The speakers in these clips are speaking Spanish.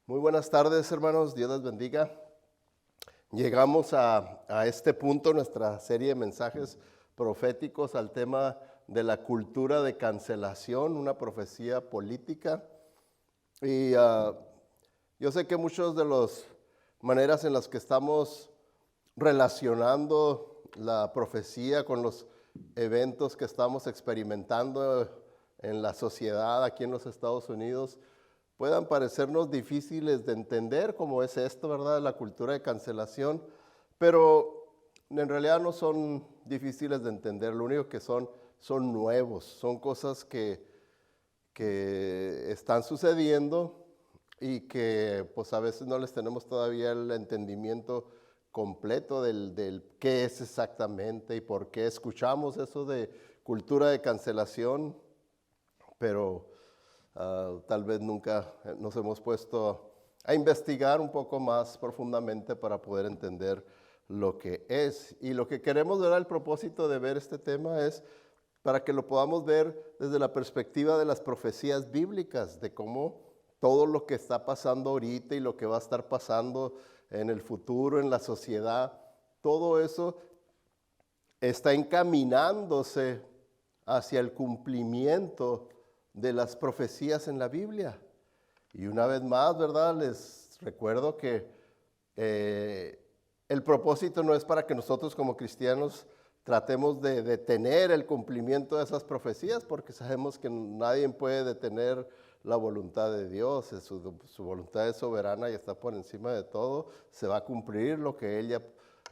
Muy buenas tardes, hermanos. Dios les bendiga. Llegamos a este punto, nuestra serie de mensajes proféticos, al tema de la cultura de cancelación, una profecía política. Y yo sé que muchas de las maneras en las que estamos relacionando la profecía con los eventos que estamos experimentando en la sociedad aquí en los Estados Unidos puedan parecernos difíciles de entender, como es esto, ¿verdad? La cultura de cancelación, pero en realidad no son difíciles de entender, lo único que son nuevos, son cosas que están sucediendo y que pues a veces no les tenemos todavía el entendimiento completo del qué es exactamente y por qué escuchamos eso de cultura de cancelación, pero tal vez nunca nos hemos puesto a investigar un poco más profundamente para poder entender lo que es. Y lo que queremos ver, el propósito de ver este tema es para que lo podamos ver desde la perspectiva de las profecías bíblicas, de cómo todo lo que está pasando ahorita y lo que va a estar pasando en el futuro, en la sociedad, todo eso está encaminándose hacia el cumplimiento de las profecías en la Biblia. Y una vez más, ¿verdad? Les recuerdo que el propósito no es para que nosotros como cristianos tratemos de detener el cumplimiento de esas profecías, porque sabemos que nadie puede detener la voluntad de Dios. Su voluntad es soberana y está por encima de todo. Se va a cumplir lo que Él ya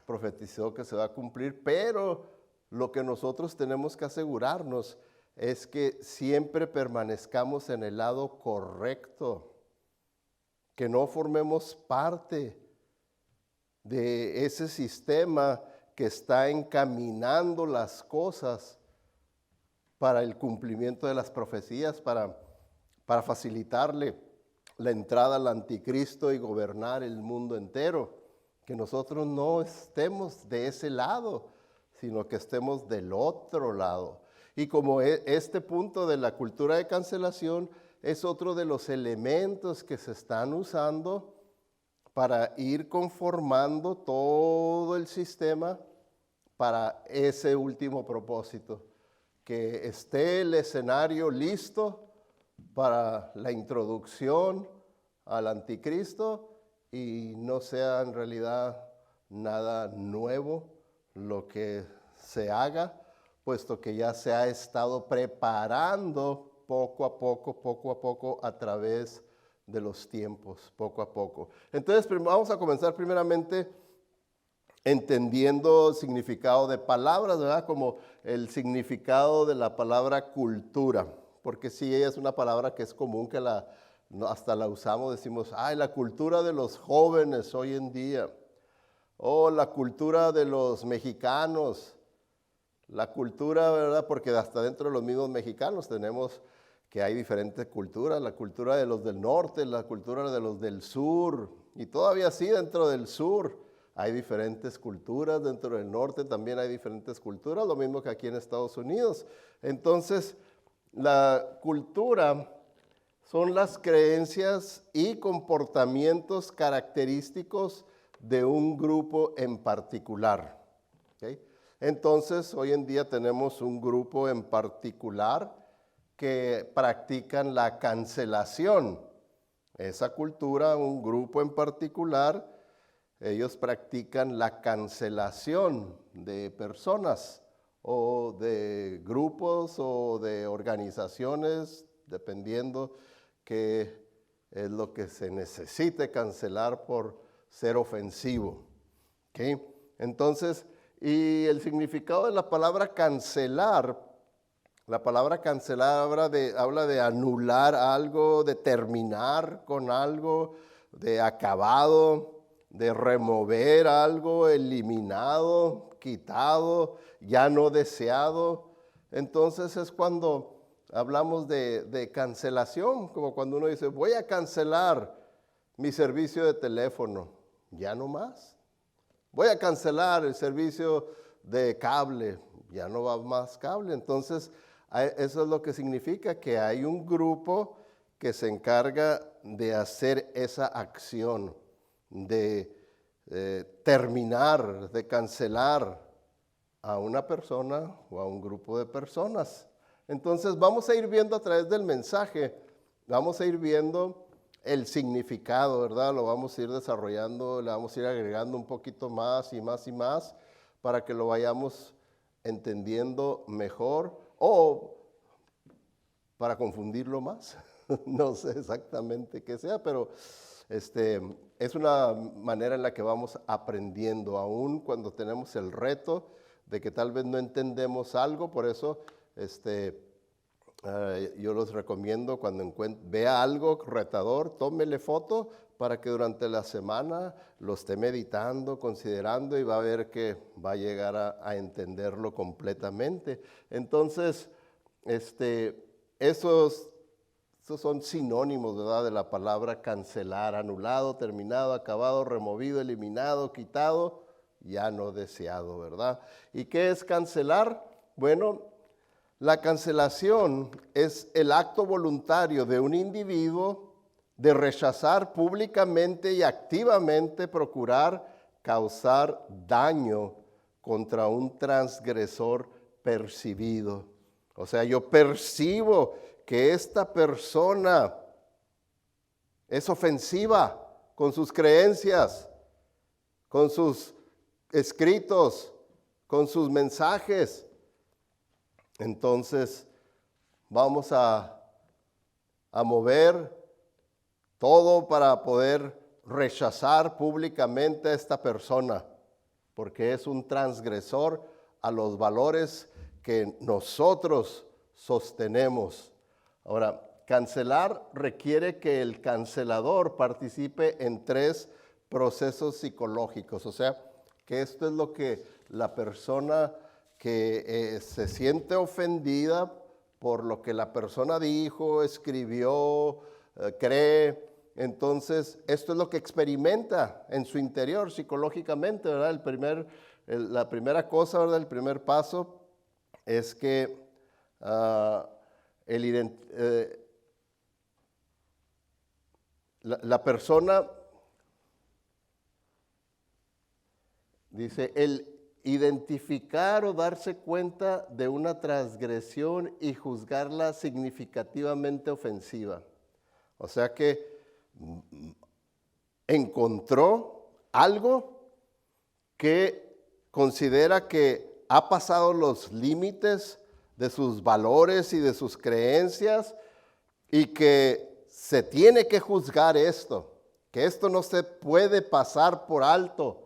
profetizó que se va a cumplir, pero lo que nosotros tenemos que asegurarnos es que siempre permanezcamos en el lado correcto, que no formemos parte de ese sistema que está encaminando las cosas para el cumplimiento de las profecías, para facilitarle la entrada al anticristo y gobernar el mundo entero. Que nosotros no estemos de ese lado, sino que estemos del otro lado. Y como este punto de la cultura de cancelación es otro de los elementos que se están usando para ir conformando todo el sistema para ese último propósito, que esté el escenario listo para la introducción al anticristo y no sea en realidad nada nuevo lo que se haga, puesto que ya se ha estado preparando poco a poco a través de los tiempos, poco a poco. Entonces vamos a comenzar primeramente entendiendo el significado de palabras, ¿verdad? Como el significado de la palabra cultura, porque sí, ella es una palabra que es común, que hasta la usamos, decimos, ay, la cultura de los jóvenes hoy en día, o la cultura de los mexicanos, la cultura, ¿verdad? Porque hasta dentro de los mismos mexicanos tenemos que hay diferentes culturas, la cultura de los del norte, la cultura de los del sur, y todavía sí dentro del sur hay diferentes culturas, dentro del norte también hay diferentes culturas, lo mismo que aquí en Estados Unidos. Entonces, la cultura son las creencias y comportamientos característicos de un grupo en particular. ¿Okay? Entonces, hoy en día tenemos un grupo en particular que practican la cancelación. Esa cultura, un grupo en particular, ellos practican la cancelación de personas o de grupos o de organizaciones, dependiendo qué es lo que se necesite cancelar por ser ofensivo. ¿Okay? Entonces, y el significado de la palabra cancelar habla de anular algo, de terminar con algo, de acabado, de remover algo, eliminado, quitado, ya no deseado. Entonces es cuando hablamos de cancelación, como cuando uno dice, voy a cancelar mi servicio de teléfono, ya no más. Voy a cancelar el servicio de cable, ya no va más cable. Entonces, eso es lo que significa que hay un grupo que se encarga de hacer esa acción, de terminar, de cancelar a una persona o a un grupo de personas. Entonces vamos a ir viendo a través del mensaje, vamos a ir viendo el significado, ¿verdad? Lo vamos a ir desarrollando, le vamos a ir agregando un poquito más y más y más para que lo vayamos entendiendo mejor o para confundirlo más. No sé exactamente qué sea, pero es una manera en la que vamos aprendiendo, aún cuando tenemos el reto de que tal vez no entendemos algo. Por eso yo los recomiendo cuando vea algo retador, tómele foto para que durante la semana lo esté meditando, considerando y va a ver que va a llegar a entenderlo completamente. Entonces, esos son sinónimos, ¿verdad?, de la palabra cancelar: anulado, terminado, acabado, removido, eliminado, quitado, ya no deseado, ¿verdad? ¿Y qué es cancelar? Bueno, la cancelación es el acto voluntario de un individuo de rechazar públicamente y activamente procurar causar daño contra un transgresor percibido. O sea, yo percibo que esta persona es ofensiva con sus creencias, con sus escritos, con sus mensajes. Entonces vamos a mover todo para poder rechazar públicamente a esta persona, porque es un transgresor a los valores que nosotros sostenemos. Ahora, cancelar requiere que el cancelador participe en 3 procesos psicológicos. O sea, que esto es lo que la persona que se siente ofendida por lo que la persona dijo, escribió, cree. Entonces, esto es lo que experimenta en su interior psicológicamente, ¿verdad? La primera cosa, ¿verdad? El primer paso es que la persona, dice, el identificar o darse cuenta de una transgresión y juzgarla significativamente ofensiva. O sea que encontró algo que considera que ha pasado los límites de sus valores y de sus creencias y que se tiene que juzgar esto, que esto no se puede pasar por alto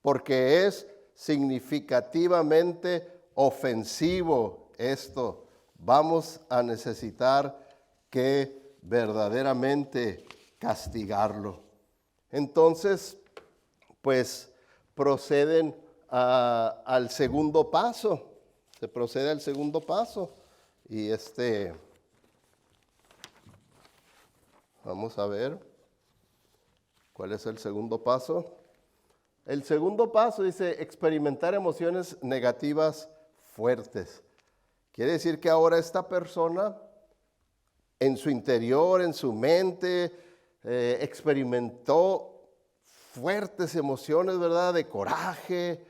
porque es significativamente ofensivo esto. Vamos a necesitar que verdaderamente castigarlo. Entonces, pues proceden al segundo paso. Se procede al segundo paso. Y vamos a ver cuál es el segundo paso. El segundo paso dice experimentar emociones negativas fuertes. Quiere decir que ahora esta persona en su interior, en su mente, experimentó fuertes emociones, ¿verdad? De coraje,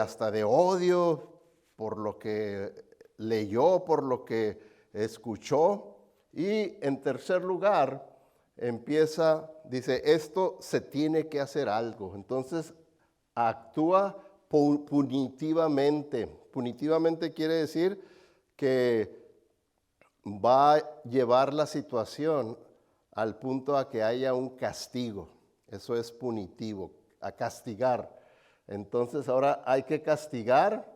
hasta de odio por lo que leyó, por lo que escuchó. Y en tercer lugar, dice, esto se tiene que hacer algo. Entonces, actúa punitivamente. Punitivamente quiere decir que va a llevar la situación al punto a que haya un castigo. Eso es punitivo, a castigar. Entonces ahora hay que castigar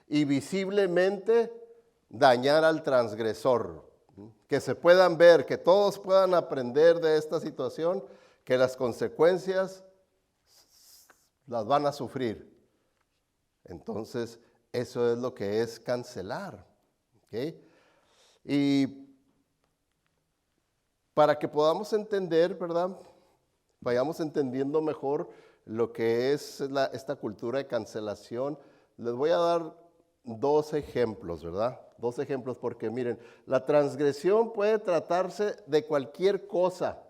y visiblemente dañar al transgresor. Que se puedan ver, que todos puedan aprender de esta situación, que las consecuencias las van a sufrir. Entonces, eso es lo que es cancelar. ¿Okay? Y para que podamos entender, ¿verdad? Vayamos entendiendo mejor lo que es esta cultura de cancelación, les voy a dar 2 ejemplos, ¿verdad? dos ejemplos, porque miren, la transgresión puede tratarse de cualquier cosa,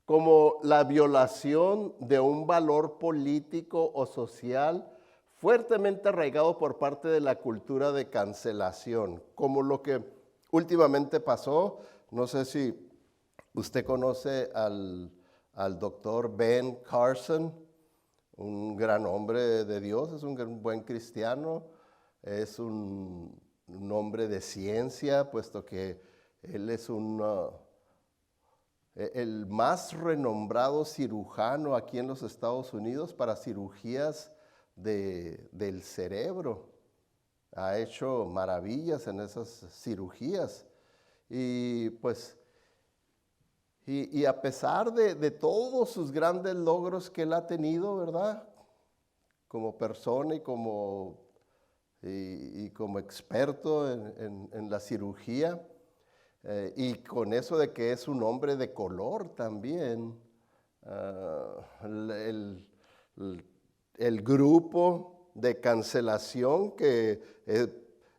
como la violación de un valor político o social fuertemente arraigado por parte de la cultura de cancelación, como lo que últimamente pasó. No sé si usted conoce al doctor Ben Carson, un gran hombre de Dios, es un buen cristiano, es un hombre de ciencia, puesto que él es el más renombrado cirujano aquí en los Estados Unidos para cirugías del cerebro. Ha hecho maravillas en esas cirugías. Y pues, y a pesar de todos sus grandes logros que él ha tenido, ¿verdad? Como persona y como experto en la cirugía, y con eso de que es un hombre de color también, el grupo de cancelación que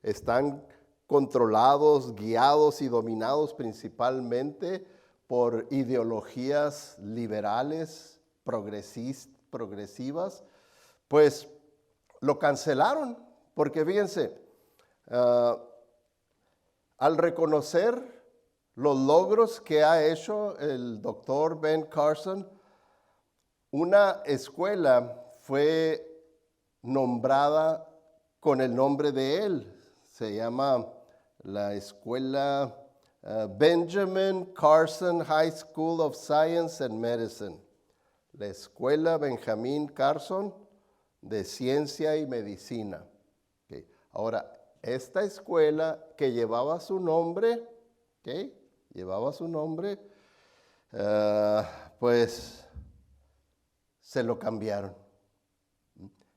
están controlados, guiados y dominados principalmente por ideologías liberales, progresivas, pues lo cancelaron, porque fíjense, al reconocer los logros que ha hecho el doctor Ben Carson, una escuela fue nombrada con el nombre de él. Se llama la escuela Benjamin Carson High School of Science and Medicine. La escuela Benjamin Carson de Ciencia y Medicina. Okay. Ahora, esta escuela que llevaba su nombre, pues se lo cambiaron.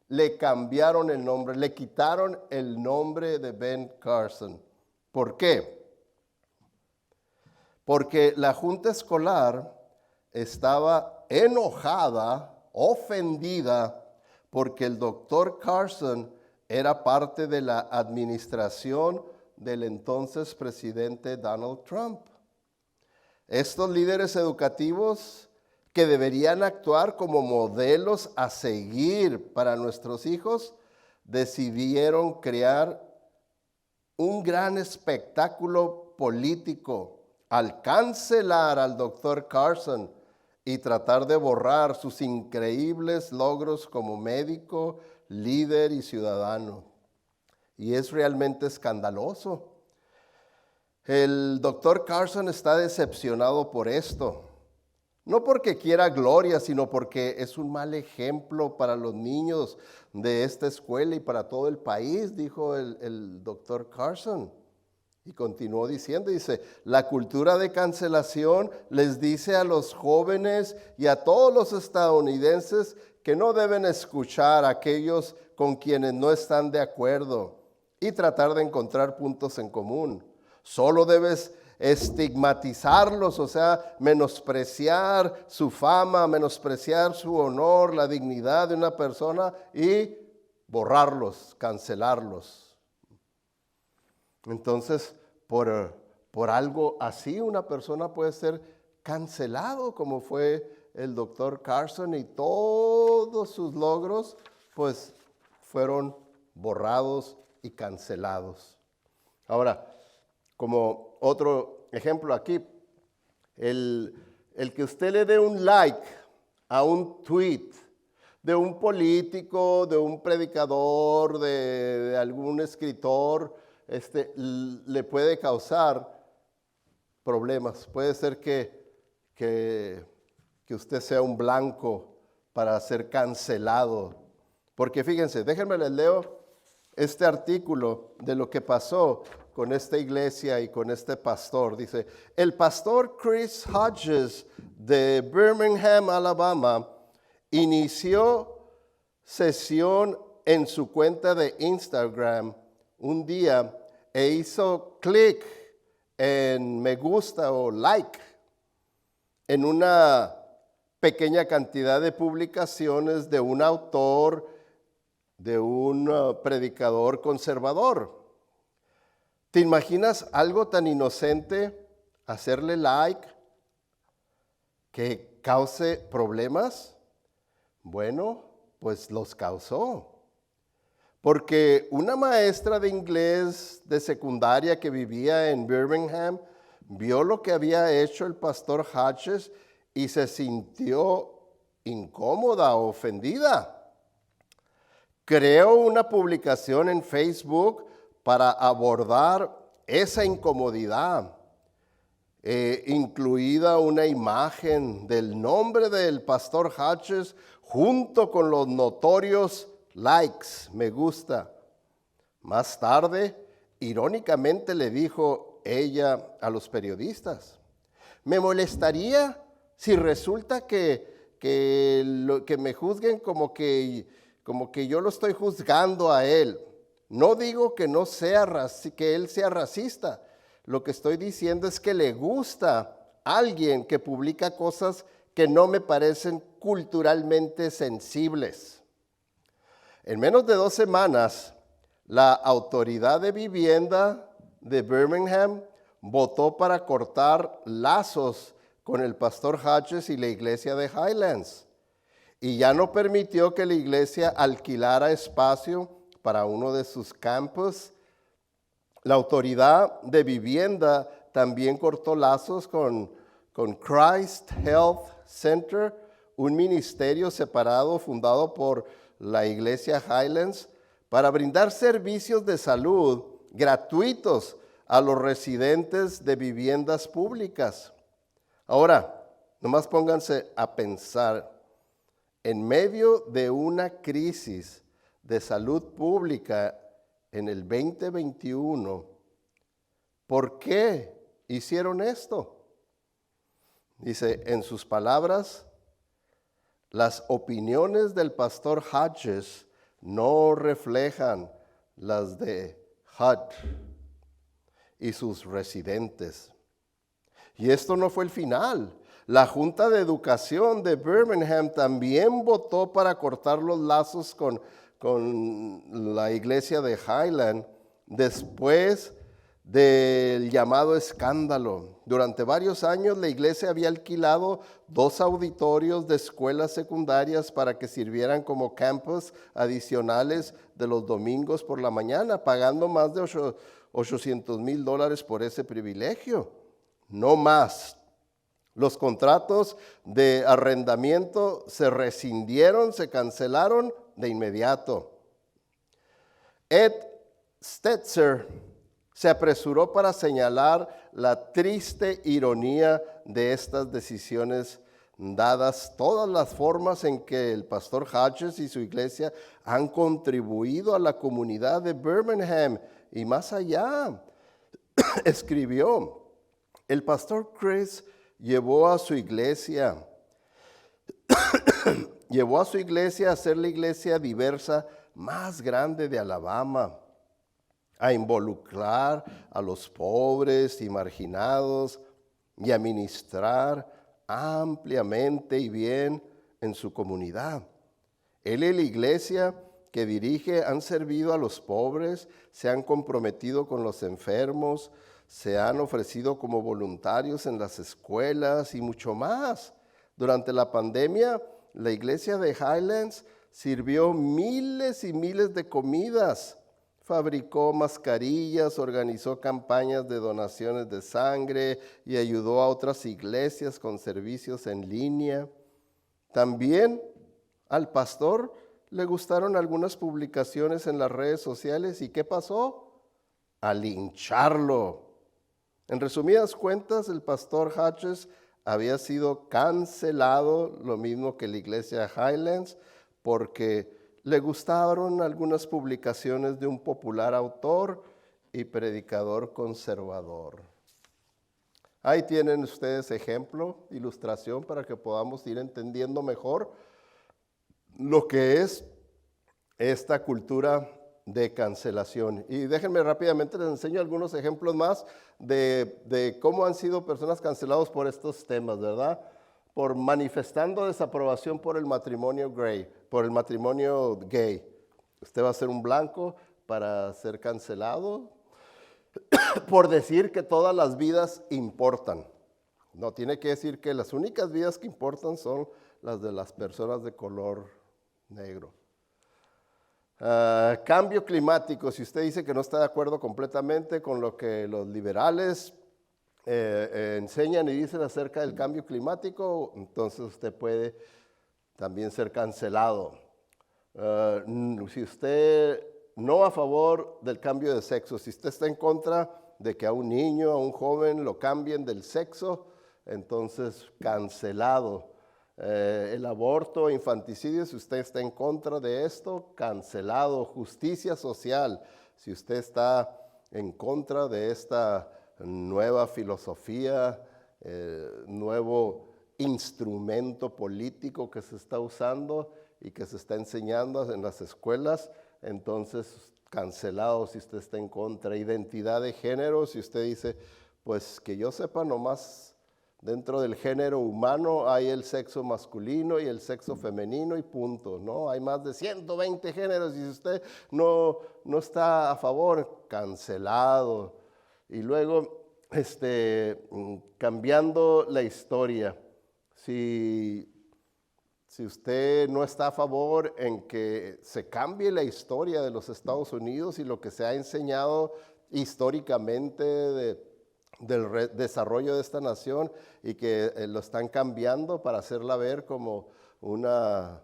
Le cambiaron el nombre, le quitaron el nombre de Ben Carson. ¿Por qué? Porque la junta escolar estaba enojada, ofendida, porque el doctor Carson era parte de la administración del entonces presidente Donald Trump. Estos líderes educativos que deberían actuar como modelos a seguir para nuestros hijos, decidieron crear un gran espectáculo político al cancelar al doctor Carson y tratar de borrar sus increíbles logros como médico, líder y ciudadano. Y es realmente escandaloso. El doctor Carson está decepcionado por esto. No porque quiera gloria, sino porque es un mal ejemplo para los niños de esta escuela y para todo el país, dijo el doctor Carson. Y continuó diciendo, dice, la cultura de cancelación les dice a los jóvenes y a todos los estadounidenses que no deben escuchar a aquellos con quienes no están de acuerdo y tratar de encontrar puntos en común. Solo debes estigmatizarlos, o sea, menospreciar su fama, menospreciar su honor, la dignidad de una persona y borrarlos, cancelarlos. Entonces, por algo así, una persona puede ser cancelado, como fue el doctor Carson, y todos sus logros, pues, fueron borrados y cancelados. Ahora, como otro ejemplo aquí, el que usted le dé un like a un tweet de un político, de un predicador, de algún escritor, le puede causar problemas. Puede ser que usted sea un blanco para ser cancelado. Porque fíjense, déjenme les leo este artículo de lo que pasó con esta iglesia y con este pastor. Dice, el pastor Chris Hodges de Birmingham, Alabama, inició sesión en su cuenta de Instagram un día e hizo clic en me gusta o like en una pequeña cantidad de publicaciones de un autor, de un predicador conservador. ¿Te imaginas algo tan inocente, hacerle like, que cause problemas? Bueno, pues los causó. Porque una maestra de inglés de secundaria que vivía en Birmingham vio lo que había hecho el pastor Hodges y se sintió incómoda, ofendida. Creó una publicación en Facebook para abordar esa incomodidad, incluida una imagen del nombre del pastor Hodges junto con los notorios likes, me gusta. Más tarde, irónicamente le dijo ella a los periodistas: me molestaría si resulta que me juzguen como que yo lo estoy juzgando a él. No digo que que él sea racista. Lo que estoy diciendo es que le gusta a alguien que publica cosas que no me parecen culturalmente sensibles. En menos de 2 semanas, la autoridad de vivienda de Birmingham votó para cortar lazos con el pastor Hodges y la iglesia de Highlands, y ya no permitió que la iglesia alquilara espacio para uno de sus campus. La autoridad de vivienda también cortó lazos con Christ Health Center, un ministerio separado fundado por la iglesia Highlands para brindar servicios de salud gratuitos a los residentes de viviendas públicas. Ahora, nomás pónganse a pensar, en medio de una crisis de salud pública en el 2021, ¿por qué hicieron esto? Dice, en sus palabras, las opiniones del pastor Hodges no reflejan las de HUD y sus residentes. Y esto no fue el final. La Junta de Educación de Birmingham también votó para cortar los lazos con la iglesia de Highland después del llamado escándalo. Durante varios años la iglesia había alquilado 2 auditorios de escuelas secundarias para que sirvieran como campus adicionales de los domingos por la mañana, pagando más de $800,000 por ese privilegio. No más. Los contratos de arrendamiento se rescindieron, se cancelaron de inmediato. Ed Stetzer se apresuró para señalar la triste ironía de estas decisiones, dadas todas las formas en que el pastor Hodges y su iglesia han contribuido a la comunidad de Birmingham y más allá. Escribió: el pastor Chris llevó a su iglesia a ser la iglesia diversa más grande de Alabama, a involucrar a los pobres y marginados y a ministrar ampliamente y bien en su comunidad. Él y la iglesia que dirige han servido a los pobres, se han comprometido con los enfermos, se han ofrecido como voluntarios en las escuelas y mucho más. Durante la pandemia, la iglesia de Highlands sirvió miles y miles de comidas, fabricó mascarillas, organizó campañas de donaciones de sangre y ayudó a otras iglesias con servicios en línea. También al pastor le gustaron algunas publicaciones en las redes sociales. ¿Y qué pasó? A lincharlo. En resumidas cuentas, el pastor Hodges había sido cancelado, lo mismo que la iglesia Highlands, porque le gustaron algunas publicaciones de un popular autor y predicador conservador. Ahí tienen ustedes ejemplo, ilustración para que podamos ir entendiendo mejor lo que es esta cultura de cancelación. Y déjenme rápidamente les enseño algunos ejemplos más de cómo han sido personas canceladas por estos temas, ¿verdad? Por manifestando desaprobación por el matrimonio gay. Usted va a ser un blanco para ser cancelado. por decir que todas las vidas importan. No, tiene que decir que las únicas vidas que importan son las de las personas de color negro. Cambio climático. Si usted dice que no está de acuerdo completamente con lo que los liberales enseñan y dicen acerca del cambio climático, entonces usted puede también ser cancelado. Si usted no a favor del cambio de sexo, si usted está en contra de que a un niño, a un joven lo cambien del sexo, entonces cancelado. El aborto, infanticidio, si usted está en contra de esto, cancelado. Justicia social, si usted está en contra de esta nueva filosofía, nuevo instrumento político que se está usando y que se está enseñando en las escuelas, entonces cancelado si usted está en contra. Identidad de género, si usted dice, pues que yo sepa nomás, dentro del género humano hay el sexo masculino y el sexo femenino y punto, ¿no? Hay más de 120 géneros y si usted no está a favor, cancelado. Y luego, cambiando la historia, si usted no está a favor en que se cambie la historia de los Estados Unidos y lo que se ha enseñado históricamente del desarrollo de esta nación y que lo están cambiando para hacerla ver como una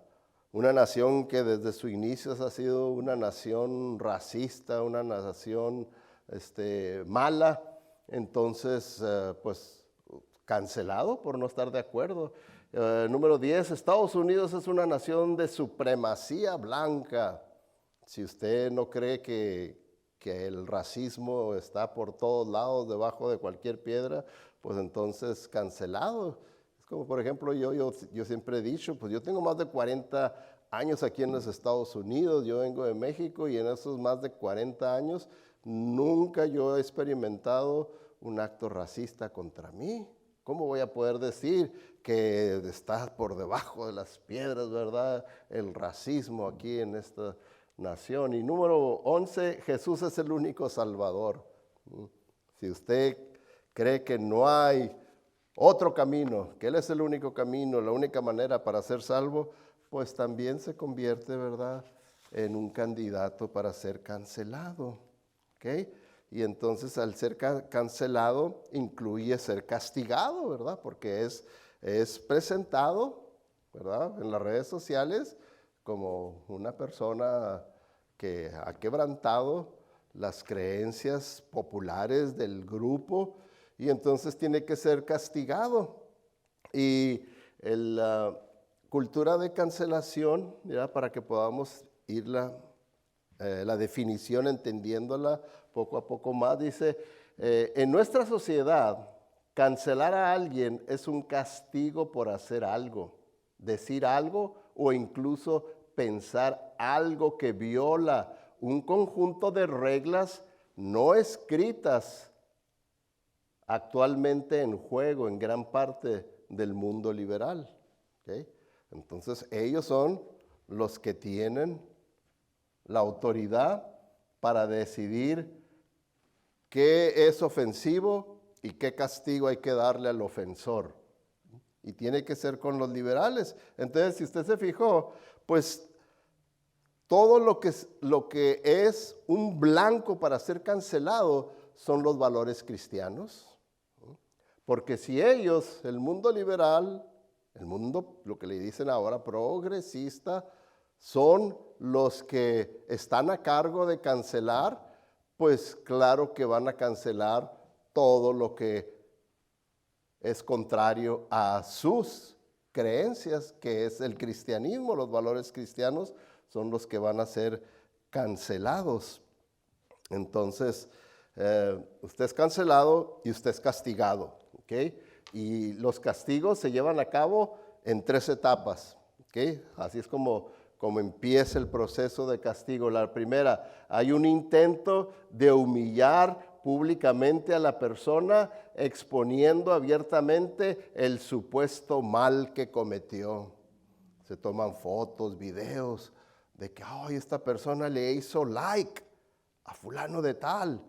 nación que desde su inicio ha sido una nación racista, una nación mala, entonces pues cancelado por no estar de acuerdo. Número 10, Estados Unidos es una nación de supremacía blanca. Si usted no cree que el racismo está por todos lados, debajo de cualquier piedra, pues entonces cancelado. Es como, por ejemplo, yo siempre he dicho, pues yo tengo más de 40 años aquí en los Estados Unidos, yo vengo de México y en esos más de 40 años nunca yo he experimentado un acto racista contra mí. ¿Cómo voy a poder decir que está por debajo de las piedras, verdad, el racismo aquí en esta nación? Y número 11, Jesús es el único Salvador. Si usted cree que no hay otro camino, que Él es el único camino, la única manera para ser salvo, pues también se convierte, ¿verdad?, en un candidato para ser cancelado. ¿Ok? Y entonces al ser cancelado incluye ser castigado, ¿verdad? Porque es presentado, ¿verdad?, en las redes sociales como una persona que ha quebrantado las creencias populares del grupo y entonces tiene que ser castigado. Y la cultura de cancelación, ¿verdad?, para que podamos ir la definición entendiéndola poco a poco más, dice, en nuestra sociedad, cancelar a alguien es un castigo por hacer algo, decir algo o incluso pensar algo que viola un conjunto de reglas no escritas actualmente en juego en gran parte del mundo liberal. ¿Okay? Entonces ellos son los que tienen la autoridad para decidir qué es ofensivo y qué castigo hay que darle al ofensor. Y tiene que ser con los liberales. Entonces, si usted se fijó, pues todo lo que es un blanco para ser cancelado son los valores cristianos. Porque si ellos, el mundo liberal, el mundo, lo que le dicen ahora, progresista, son los que están a cargo de cancelar, pues claro que van a cancelar todo lo que es contrario a sus creencias, que es el cristianismo. Los valores cristianos son los que van a ser cancelados. Entonces, usted es cancelado y usted es castigado, ¿ok? Y los castigos se llevan a cabo en 3 etapas, ¿ok? Así es como empieza el proceso de castigo. La primera, hay un intento de humillar públicamente a la persona, exponiendo abiertamente el supuesto mal que cometió. Se toman fotos, videos de que esta persona le hizo like a fulano de tal.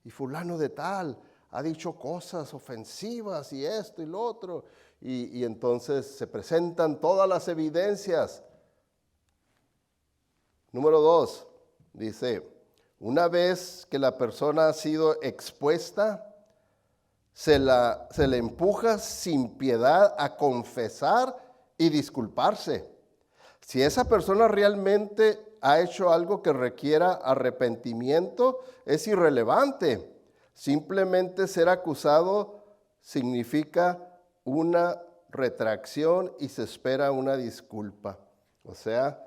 y fulano de tal ha dicho cosas ofensivas y esto y lo otro. Y entonces se presentan todas las evidencias. Número 2, dice, una vez que la persona ha sido expuesta, se le empuja sin piedad a confesar y disculparse. Si esa persona realmente ha hecho algo que requiera arrepentimiento, es irrelevante. Simplemente ser acusado significa una retracción y se espera una disculpa. O sea,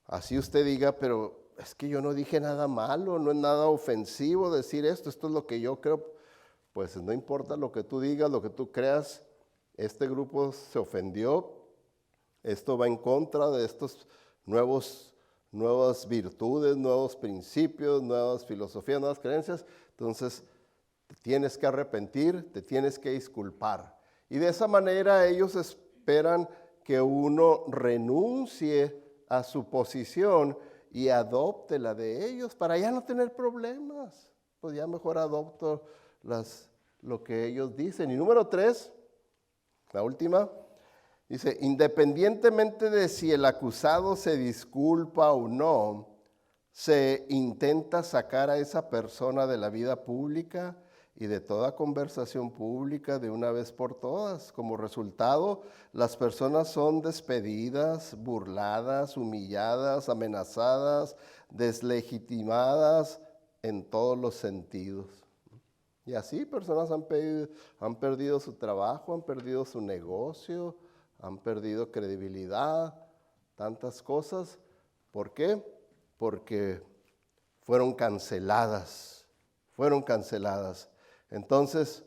así usted diga, pero es que yo no dije nada malo, no es nada ofensivo decir esto es lo que yo creo. Pues no importa lo que tú digas, lo que tú creas, este grupo se ofendió, esto va en contra de estos nuevas virtudes, nuevos principios, nuevas filosofías, nuevas creencias. Entonces, te tienes que arrepentir, te tienes que disculpar. Y de esa manera ellos esperan que uno renuncie a su posición y adopte la de ellos para ya no tener problemas. Pues ya mejor adopto lo que ellos dicen. Y número 3, la última, dice, independientemente de si el acusado se disculpa o no, se intenta sacar a esa persona de la vida pública y de toda conversación pública de una vez por todas. Como resultado, las personas son despedidas, burladas, humilladas, amenazadas, deslegitimadas en todos los sentidos. Y así personas han perdido su trabajo, han perdido su negocio, han perdido credibilidad, tantas cosas. ¿Por qué? Porque fueron canceladas, Entonces,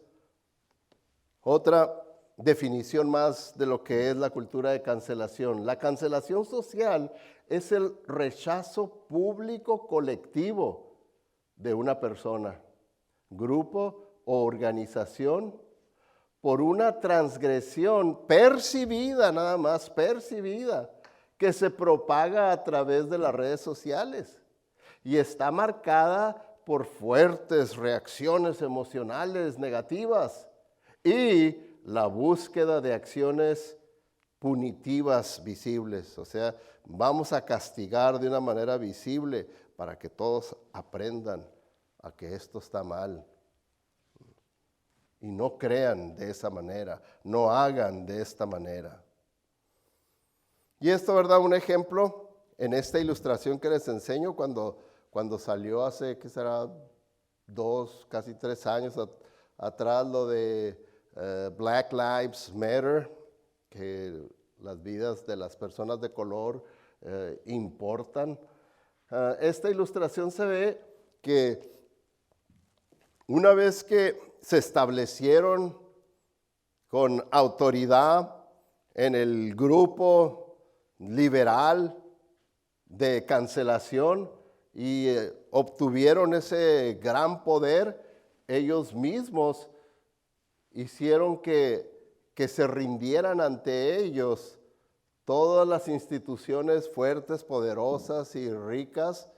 otra definición más de lo que es la cultura de cancelación. La cancelación social es el rechazo público colectivo de una persona, grupo o organización por una transgresión percibida, nada más percibida, que se propaga a través de las redes sociales y está marcada por fuertes reacciones emocionales negativas y la búsqueda de acciones punitivas visibles. O sea, vamos a castigar de una manera visible para que todos aprendan a que esto está mal. Y no crean de esa manera, no hagan de esta manera. Y esto, ¿verdad? Un ejemplo en esta ilustración que les enseño cuando salió hace, ¿qué será? 2, casi 3 años atrás, lo de Black Lives Matter, que las vidas de las personas de color importan. Esta ilustración se ve que una vez que se establecieron con autoridad en el grupo liberal de cancelación y obtuvieron ese gran poder, ellos mismos hicieron que se rindieran ante ellos todas las instituciones fuertes, poderosas y ricas,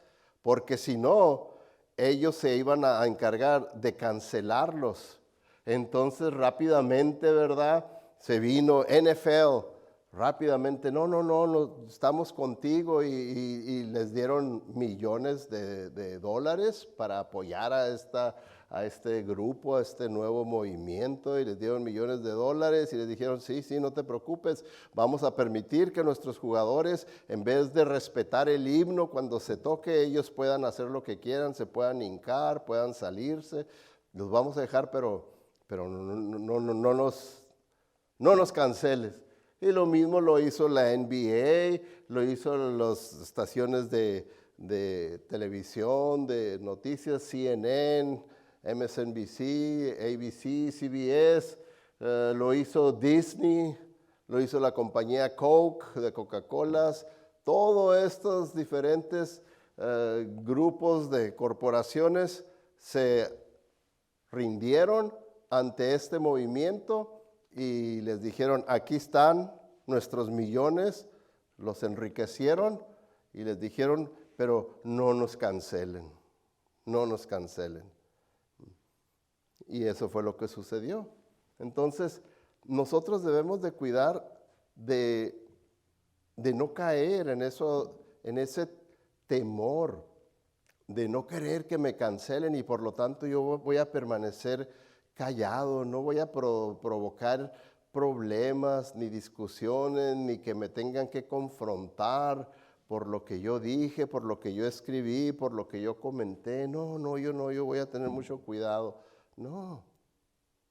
porque si no, ellos se iban a encargar de cancelarlos. Entonces rápidamente, ¿verdad? Se vino NFL, rápidamente, no, estamos contigo y les dieron millones de dólares para apoyar a este grupo, a este nuevo movimiento, y les dieron millones de dólares y les dijeron, sí, no te preocupes, vamos a permitir que nuestros jugadores, en vez de respetar el himno cuando se toque, ellos puedan hacer lo que quieran, se puedan hincar, puedan salirse, los vamos a dejar, pero no nos canceles. Y lo mismo lo hizo la NBA, lo hizo las estaciones de televisión, de noticias, CNN, MSNBC, ABC, CBS, lo hizo Disney, lo hizo la compañía Coke, de Coca-Colas, todos estos diferentes grupos de corporaciones se rindieron ante este movimiento y les dijeron, aquí están nuestros millones, los enriquecieron y les dijeron, pero no nos cancelen. Y eso fue lo que sucedió. Entonces, nosotros debemos de cuidar de no caer en eso, en ese temor, de no querer que me cancelen y por lo tanto yo voy a permanecer callado, no voy a provocar problemas, ni discusiones, ni que me tengan que confrontar por lo que yo dije, por lo que yo escribí, por lo que yo comenté. No, yo voy a tener mucho cuidado. No,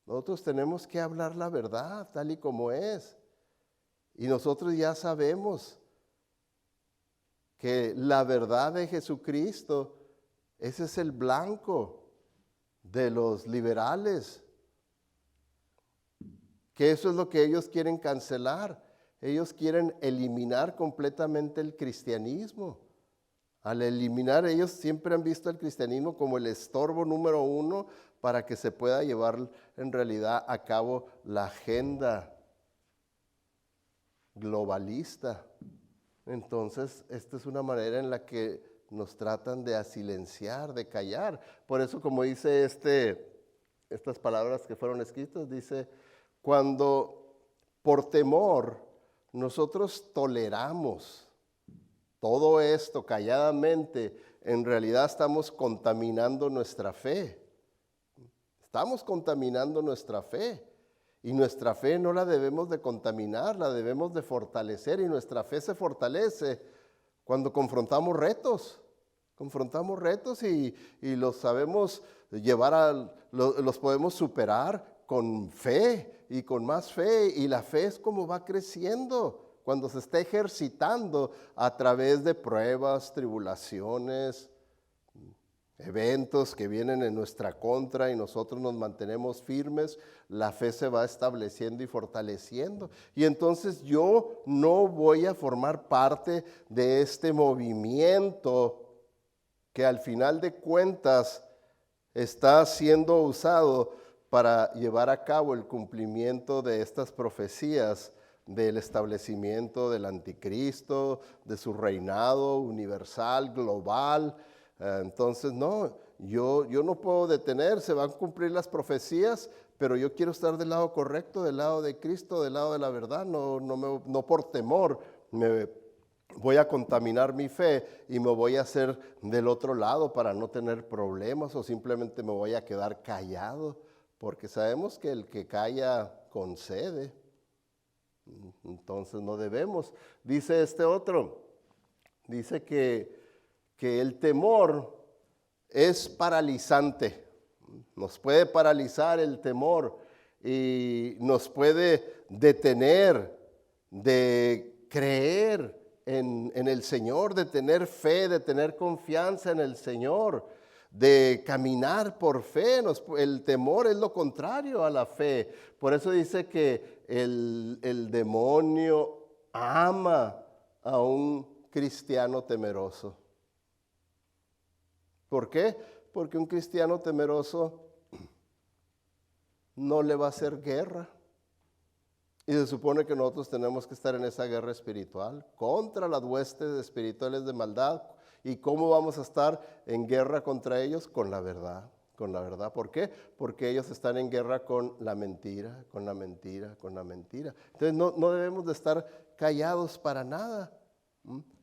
nosotros tenemos que hablar la verdad tal y como es. Y nosotros ya sabemos que la verdad de Jesucristo, ese es el blanco de los liberales, que eso es lo que ellos quieren cancelar. Ellos quieren eliminar completamente el cristianismo. Al eliminar, ellos siempre han visto el cristianismo como el estorbo número uno para que se pueda llevar en realidad a cabo la agenda globalista. Entonces, esta es una manera en la que nos tratan de silenciar, de callar. Por eso, como dice estas palabras que fueron escritas, dice, cuando por temor nosotros toleramos todo esto calladamente, en realidad estamos contaminando nuestra fe. Estamos contaminando nuestra fe. Y nuestra fe no la debemos de contaminar, la debemos de fortalecer. Y nuestra fe se fortalece cuando confrontamos retos. Confrontamos retos y los sabemos llevar, los podemos superar con fe y con más fe. Y la fe es como va creciendo cuando se está ejercitando a través de pruebas, tribulaciones, eventos que vienen en nuestra contra y nosotros nos mantenemos firmes, la fe se va estableciendo y fortaleciendo. Y entonces yo no voy a formar parte de este movimiento que al final de cuentas está siendo usado para llevar a cabo el cumplimiento de estas profecías del establecimiento del anticristo, de su reinado universal, global. Entonces, no, yo no puedo detener, se van a cumplir las profecías, pero yo quiero estar del lado correcto, del lado de Cristo, del lado de la verdad, no por temor me voy a contaminar mi fe y me voy a hacer del otro lado para no tener problemas o simplemente me voy a quedar callado, porque sabemos que el que calla concede. Entonces no debemos. Dice este otro, dice que el temor es paralizante. Nos puede paralizar el temor y nos puede detener de creer en el Señor, de tener fe, de tener confianza en el Señor, de caminar por fe. El temor es lo contrario a la fe. Por eso dice que el demonio ama a un cristiano temeroso. ¿Por qué? Porque un cristiano temeroso no le va a hacer guerra. Y se supone que nosotros tenemos que estar en esa guerra espiritual contra las huestes espirituales de maldad. ¿Y cómo vamos a estar en guerra contra ellos? Con la verdad. Con la verdad. ¿Por qué? Porque ellos están en guerra con la mentira, con la mentira, con la mentira. Entonces no debemos de estar callados para nada.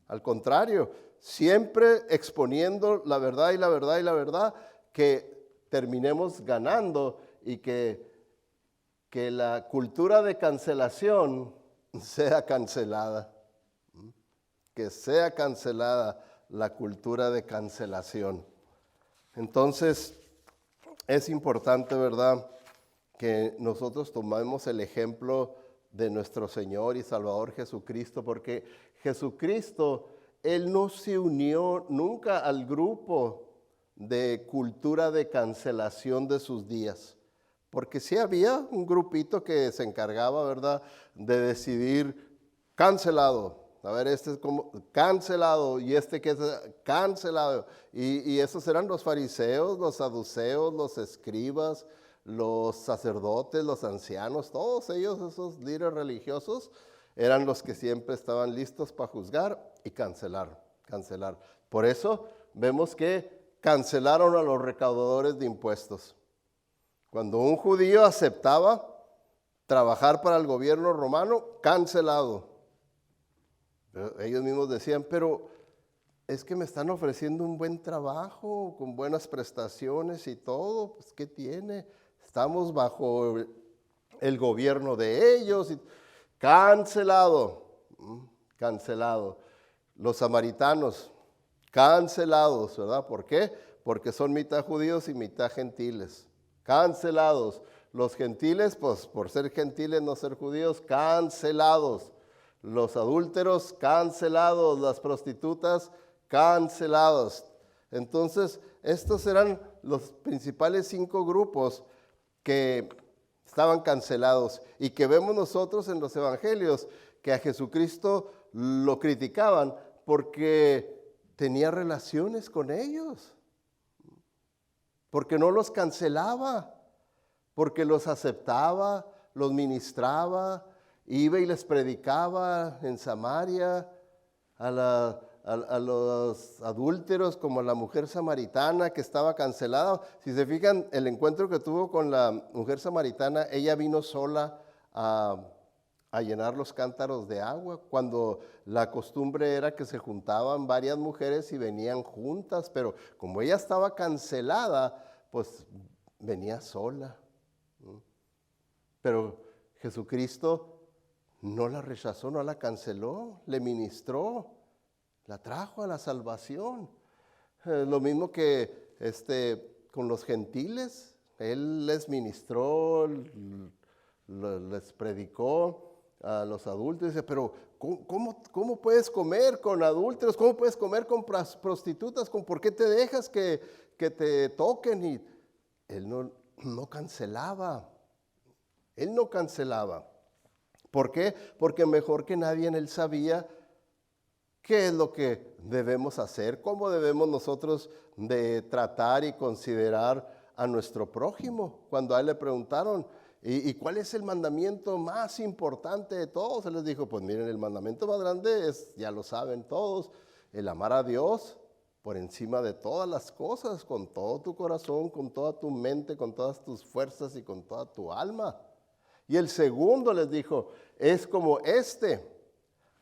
Al contrario, siempre exponiendo la verdad y la verdad y la verdad, que terminemos ganando y que la cultura de cancelación sea cancelada. Que sea cancelada la cultura de cancelación. Entonces, es importante, ¿verdad?, que nosotros tomemos el ejemplo de nuestro Señor y Salvador Jesucristo, porque Jesucristo, Él no se unió nunca al grupo de cultura de cancelación de sus días, porque sí había un grupito que se encargaba, ¿verdad?, de decidir cancelado. A ver, este es como cancelado y este que es cancelado. Y esos eran los fariseos, los saduceos, los escribas, los sacerdotes, los ancianos, todos ellos, esos líderes religiosos, eran los que siempre estaban listos para juzgar y cancelar. Por eso vemos que cancelaron a los recaudadores de impuestos. Cuando un judío aceptaba trabajar para el gobierno romano, cancelado. Pero ellos mismos decían, pero es que me están ofreciendo un buen trabajo, con buenas prestaciones y todo, pues ¿qué tiene? Estamos bajo el gobierno de ellos. Cancelado, cancelado. Los samaritanos, cancelados, ¿verdad? ¿Por qué? Porque son mitad judíos y mitad gentiles. Cancelados. Los gentiles, pues por ser gentiles, no ser judíos, cancelados. Los adúlteros, cancelados. Las prostitutas, cancelados. Entonces, estos eran los principales 5 grupos que estaban cancelados y que vemos nosotros en los evangelios, que a Jesucristo lo criticaban porque tenía relaciones con ellos, porque no los cancelaba, porque los aceptaba, los ministraba, iba y les predicaba en Samaria a los adúlteros, como a la mujer samaritana que estaba cancelada. Si se fijan, el encuentro que tuvo con la mujer samaritana, ella vino sola a llenar los cántaros de agua, cuando la costumbre era que se juntaban varias mujeres y venían juntas, pero como ella estaba cancelada, pues venía sola. Pero Jesucristo no la rechazó, no la canceló, le ministró, la trajo a la salvación. Lo mismo que con los gentiles, Él les ministró, les predicó a los adúlteros. Dice, pero ¿cómo puedes comer con adúlteros? ¿Cómo puedes comer con prostitutas? ¿Por qué te dejas que te toquen? Y Él no cancelaba. Él no cancelaba. ¿Por qué? Porque mejor que nadie en Él sabía qué es lo que debemos hacer, cómo debemos nosotros de tratar y considerar a nuestro prójimo. Cuando a Él le preguntaron, ¿y cuál es el mandamiento más importante de todos? Él les dijo, pues miren, el mandamiento más grande es, ya lo saben todos, el amar a Dios por encima de todas las cosas, con todo tu corazón, con toda tu mente, con todas tus fuerzas y con toda tu alma. Y el segundo les dijo, es como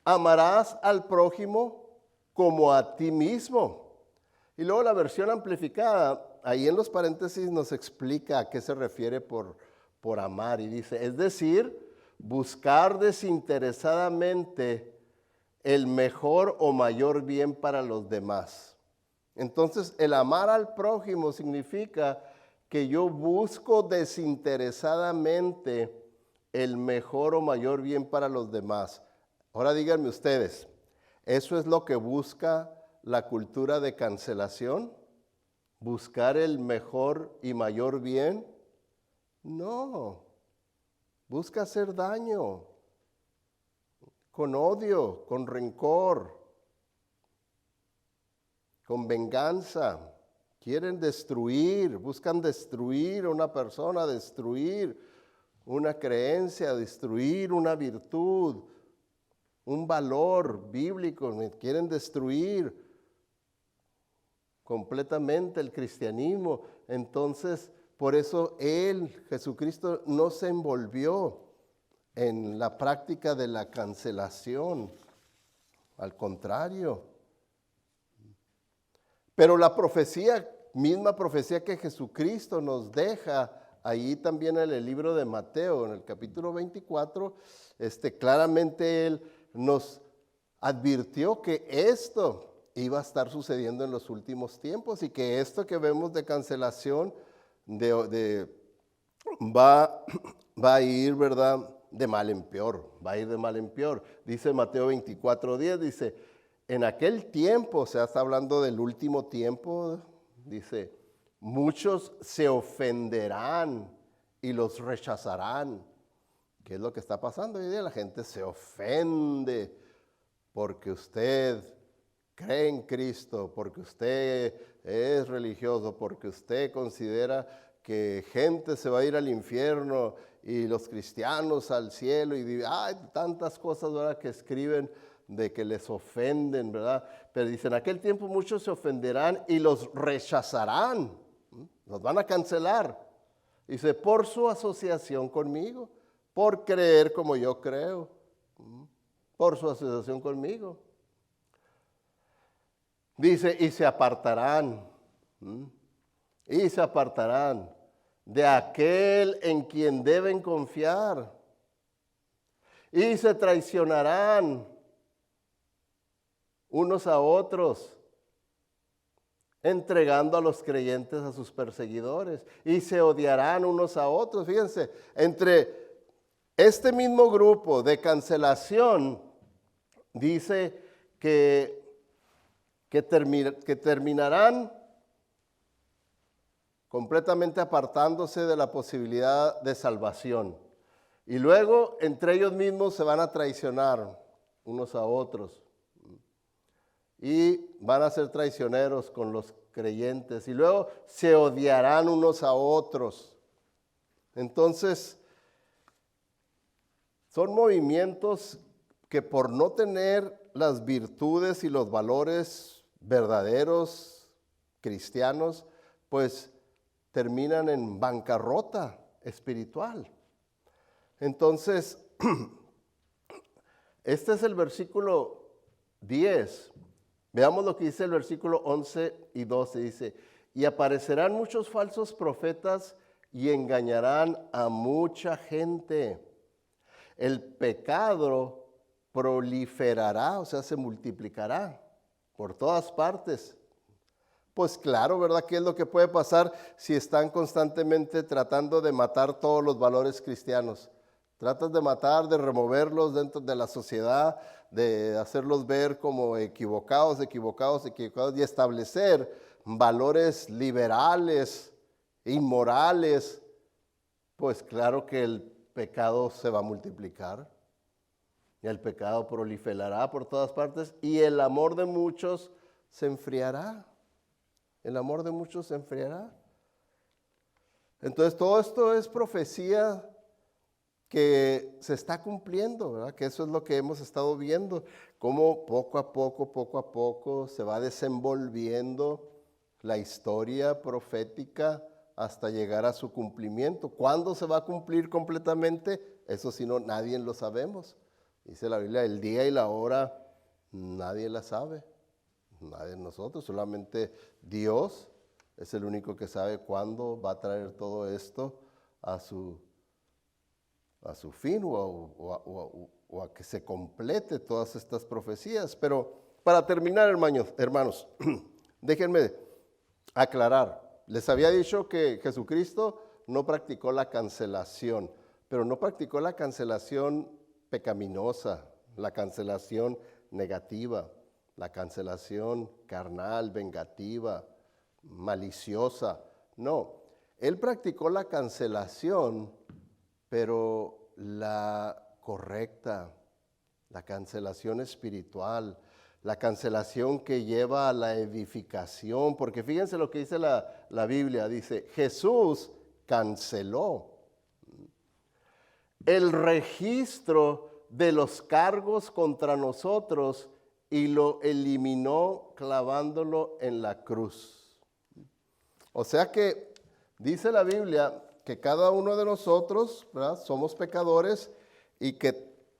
amarás al prójimo como a ti mismo. Y luego la versión amplificada, ahí en los paréntesis nos explica a qué se refiere por amar. Y dice, es decir, buscar desinteresadamente el mejor o mayor bien para los demás. Entonces, el amar al prójimo significa que yo busco desinteresadamente el mejor o mayor bien para los demás. Ahora díganme ustedes, ¿eso es lo que busca la cultura de cancelación? ¿Buscar el mejor y mayor bien? No, busca hacer daño, con odio, con rencor, con venganza. Quieren destruir, buscan destruir a una persona, destruir una creencia, destruir una virtud, un valor bíblico. Quieren destruir completamente el cristianismo. Entonces, por eso Jesucristo, no se envolvió en la práctica de la cancelación. Al contrario. Pero la misma profecía que Jesucristo nos deja, ahí también en el libro de Mateo, en el capítulo 24, claramente Él nos advirtió que esto iba a estar sucediendo en los últimos tiempos y que esto que vemos de cancelación va a ir, ¿verdad?, de mal en peor, va a ir de mal en peor. Dice Mateo 24:10, dice, en aquel tiempo, o sea, está hablando del último tiempo, dice, muchos se ofenderán y los rechazarán. ¿Qué es lo que está pasando hoy día? La gente se ofende porque usted cree en Cristo, porque usted es religioso, porque usted considera que gente se va a ir al infierno y los cristianos al cielo, y hay tantas cosas, ¿verdad?, que escriben de que les ofenden, ¿verdad? Pero dicen, en aquel tiempo muchos se ofenderán y los rechazarán, los van a cancelar. Dice, por su asociación conmigo, por creer como yo creo, por su asociación conmigo. Dice, y se apartarán de aquel en quien deben confiar, y se traicionarán unos a otros, entregando a los creyentes a sus perseguidores, y se odiarán unos a otros. Fíjense, entre este mismo grupo de cancelación, dice que terminarán completamente apartándose de la posibilidad de salvación. Y luego entre ellos mismos se van a traicionar unos a otros. Y van a ser traicioneros con los creyentes. Y luego se odiarán unos a otros. Entonces, son movimientos que por no tener las virtudes y los valores verdaderos cristianos, pues terminan en bancarrota espiritual. Entonces, este es el versículo 10. Veamos lo que dice el versículo 11 y 12. Dice, y aparecerán muchos falsos profetas y engañarán a mucha gente. El pecado proliferará, o sea, se multiplicará por todas partes. Pues claro, ¿verdad? ¿Qué es lo que puede pasar si están constantemente tratando de matar todos los valores cristianos? Tratas de matar, de removerlos dentro de la sociedad, de hacerlos ver como equivocados y establecer valores liberales, inmorales. Pues claro que el pecado se va a multiplicar y el pecado proliferará por todas partes y el amor de muchos se enfriará. El amor de muchos se enfriará. Entonces todo esto es profecía que se está cumpliendo, ¿verdad? Que eso es lo que hemos estado viendo, cómo poco a poco se va desenvolviendo la historia profética hasta llegar a su cumplimiento. ¿Cuándo se va a cumplir completamente? Eso sí, no, nadie lo sabemos. Dice la Biblia, el día y la hora nadie la sabe. Nadie de nosotros, solamente Dios es el único que sabe cuándo va a traer todo esto a su fin o a que se complete todas estas profecías. Pero para terminar, hermanos, déjenme aclarar. Les había dicho que Jesucristo no practicó la cancelación, pero no practicó la cancelación pecaminosa, la cancelación negativa, la cancelación carnal, vengativa, maliciosa. No, él practicó la cancelación, pero la correcta, la cancelación espiritual, la cancelación que lleva a la edificación, porque fíjense lo que dice la Biblia, dice, Jesús canceló el registro de los cargos contra nosotros y lo eliminó clavándolo en la cruz. O sea que dice la Biblia que cada uno de nosotros, ¿verdad?, somos pecadores y que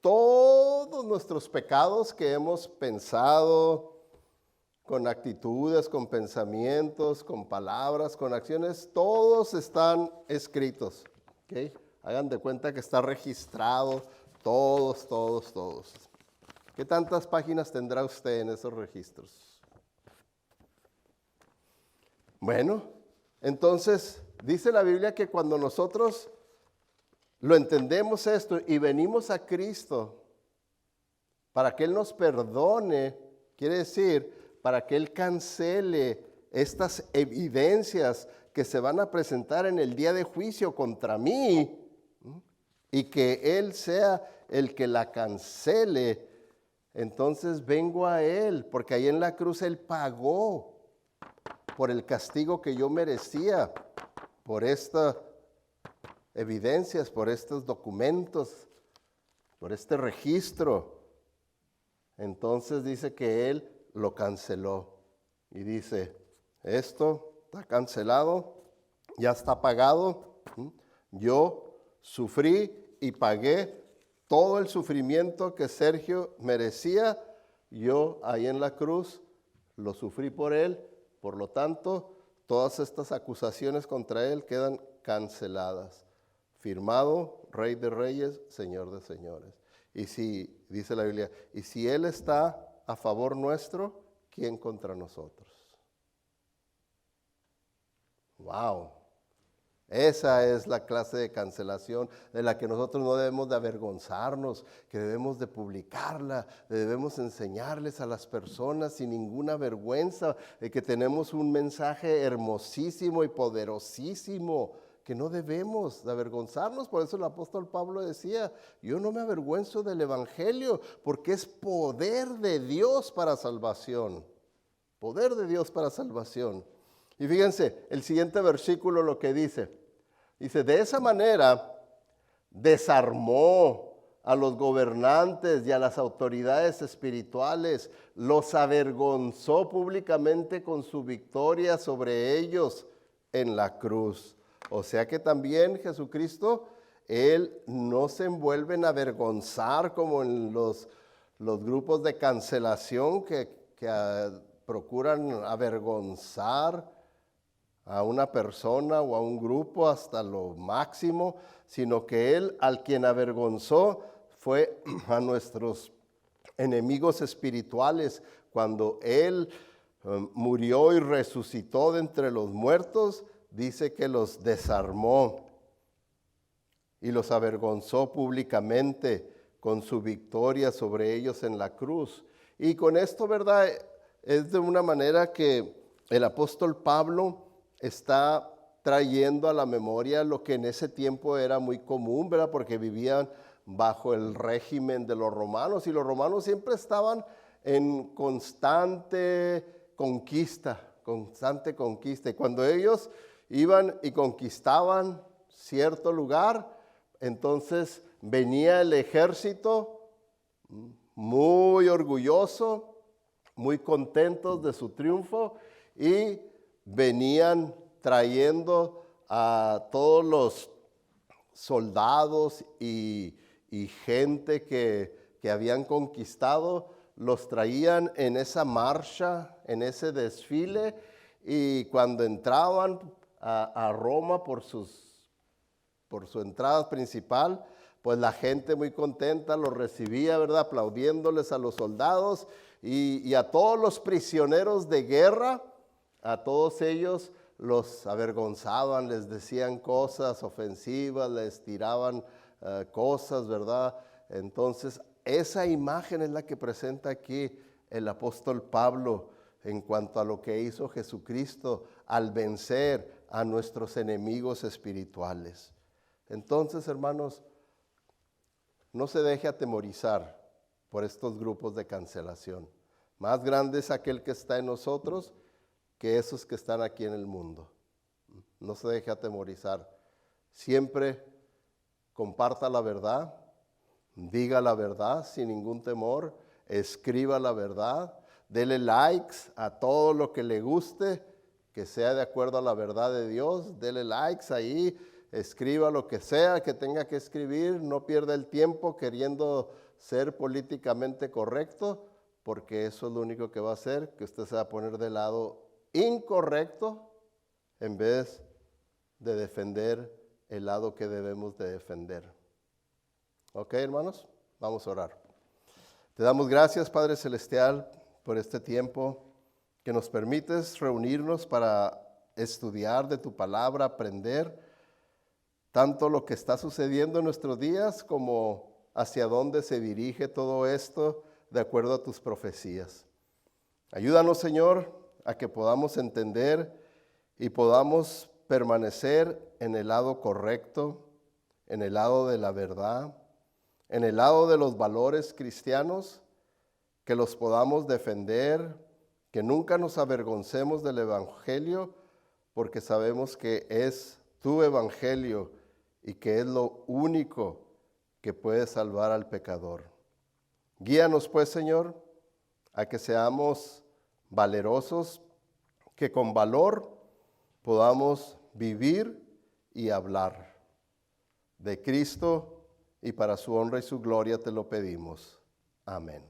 todos nuestros pecados que hemos pensado, con actitudes, con pensamientos, con palabras, con acciones, todos están escritos. ¿Okay? Hagan de cuenta que está registrado, todos. ¿Qué tantas páginas tendrá usted en esos registros? Bueno, entonces dice la Biblia que cuando nosotros lo entendemos esto y venimos a Cristo para que Él nos perdone, quiere decir, para que Él cancele estas evidencias que se van a presentar en el día de juicio contra mí y que Él sea el que la cancele, entonces vengo a Él, porque ahí en la cruz Él pagó por el castigo que yo merecía, por estas evidencias, por estos documentos, por este registro. Entonces dice que Él lo canceló y dice, esto está cancelado, ya está pagado, Yo sufrí y pagué todo el sufrimiento que Sergio merecía. Yo ahí en la cruz lo sufrí por él. Por lo tanto, todas estas acusaciones contra él quedan canceladas. Firmado, Rey de Reyes, Señor de Señores. Y si, dice la Biblia, y si Él está a favor nuestro, ¿quién contra nosotros? ¡Wow! Esa es la clase de cancelación de la que nosotros no debemos de avergonzarnos, que debemos de publicarla, debemos enseñarles a las personas sin ninguna vergüenza de que tenemos un mensaje hermosísimo y poderosísimo, que no debemos de avergonzarnos. Por eso el apóstol Pablo decía, yo no me avergüenzo del evangelio, porque es poder de Dios para salvación. Poder de Dios para salvación. Y fíjense, el siguiente versículo lo que dice, de esa manera desarmó a los gobernantes y a las autoridades espirituales, los avergonzó públicamente con su victoria sobre ellos en la cruz. O sea que también Jesucristo, Él no se envuelve en avergonzar como en los grupos de cancelación que procuran avergonzar a una persona o a un grupo hasta lo máximo, sino que Él al quien avergonzó fue a nuestros enemigos espirituales. Cuando Él murió y resucitó de entre los muertos, dice que los desarmó y los avergonzó públicamente con su victoria sobre ellos en la cruz. Y con esto, ¿verdad? Es de una manera que el apóstol Pablo está trayendo a la memoria lo que en ese tiempo era muy común, ¿verdad? Porque vivían bajo el régimen de los romanos y los romanos siempre estaban en constante conquista. Y cuando ellos iban y conquistaban cierto lugar, entonces venía el ejército muy orgulloso, muy contentos de su triunfo y venían trayendo a todos los soldados y gente que habían conquistado, los traían en esa marcha, en ese desfile, y cuando entraban a Roma por su entrada principal, pues la gente muy contenta los recibía, ¿verdad? Aplaudiéndoles a los soldados y a todos los prisioneros de guerra. A todos ellos los avergonzaban, les decían cosas ofensivas, les tiraban cosas, ¿verdad? Entonces, esa imagen es la que presenta aquí el apóstol Pablo en cuanto a lo que hizo Jesucristo al vencer a nuestros enemigos espirituales. Entonces, hermanos, no se deje atemorizar por estos grupos de cancelación. Más grande es aquel que está en nosotros que esos que están aquí en el mundo. No se deje atemorizar. Siempre comparta la verdad, diga la verdad sin ningún temor, escriba la verdad, dele likes a todo lo que le guste, que sea de acuerdo a la verdad de Dios, dele likes ahí, escriba lo que sea que tenga que escribir, no pierda el tiempo queriendo ser políticamente correcto, porque eso es lo único que va a hacer que usted se va a poner del lado incorrecto en vez de defender el lado que debemos de defender. ¿Ok, hermanos? Vamos a orar. Te damos gracias, Padre Celestial, por este tiempo que nos permites reunirnos para estudiar de tu palabra, aprender tanto lo que está sucediendo en nuestros días como hacia dónde se dirige todo esto de acuerdo a tus profecías. Ayúdanos, Señor, a que podamos entender y podamos permanecer en el lado correcto, en el lado de la verdad, en el lado de los valores cristianos, que los podamos defender, que nunca nos avergoncemos del evangelio, porque sabemos que es tu evangelio y que es lo único que puede salvar al pecador. Guíanos pues, Señor, a que seamos valerosos, que con valor podamos vivir y hablar. de Cristo y para su honra y su gloria te lo pedimos. Amén.